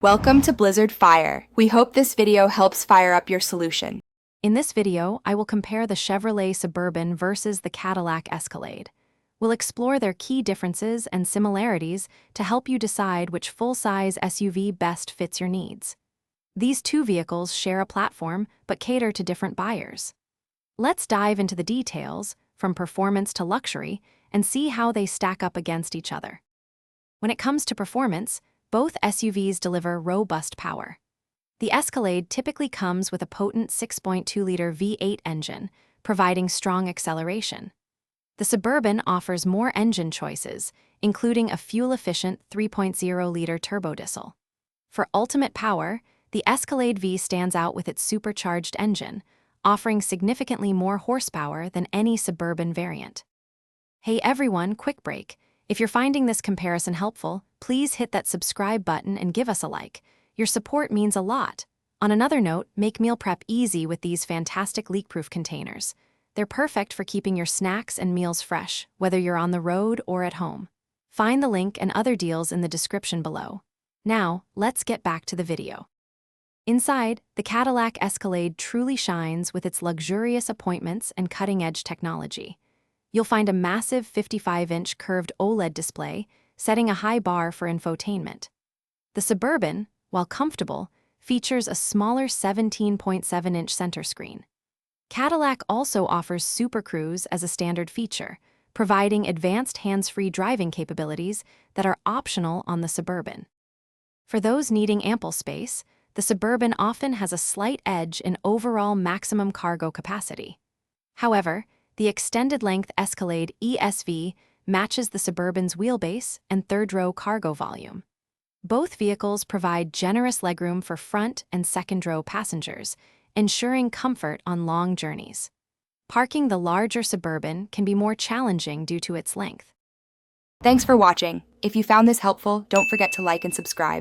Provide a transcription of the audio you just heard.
Welcome to Blizzard Fire. We hope this video helps fire up your solution. In this video, I will compare the Chevrolet Suburban versus the Cadillac Escalade. We'll explore their key differences and similarities to help you decide which full-size SUV best fits your needs. These two vehicles share a platform but cater to different buyers. Let's dive into the details, from performance to luxury, and see how they stack up against each other. When it comes to performance, both SUVs deliver robust power. The Escalade typically comes with a potent 6.2-liter V8 engine, providing strong acceleration. The Suburban offers more engine choices, including a fuel-efficient 3.0-liter turbodiesel. For ultimate power, the Escalade V stands out with its supercharged engine, offering significantly more horsepower than any Suburban variant. Hey everyone, quick break. If you're finding this comparison helpful, please hit that subscribe button and give us a like. Your support means a lot. On another note, make meal prep easy with these fantastic leak-proof containers. They're perfect for keeping your snacks and meals fresh, whether you're on the road or at home. Find the link and other deals in the description below. Now, let's get back to the video. Inside, the Cadillac Escalade truly shines with its luxurious appointments and cutting-edge technology. You'll find a massive 55-inch curved OLED display, setting a high bar for infotainment. The Suburban, while comfortable, features a smaller 17.7-inch center screen. Cadillac also offers Super Cruise as a standard feature, providing advanced hands-free driving capabilities that are optional on the Suburban. For those needing ample space, the Suburban often has a slight edge in overall maximum cargo capacity. However, the extended-length Escalade ESV matches the Suburban's wheelbase and third-row cargo volume. Both vehicles provide generous legroom for front and second-row passengers, ensuring comfort on long journeys. Parking the larger Suburban can be more challenging due to its length. Thanks for watching. If you found this helpful, don't forget to like and subscribe.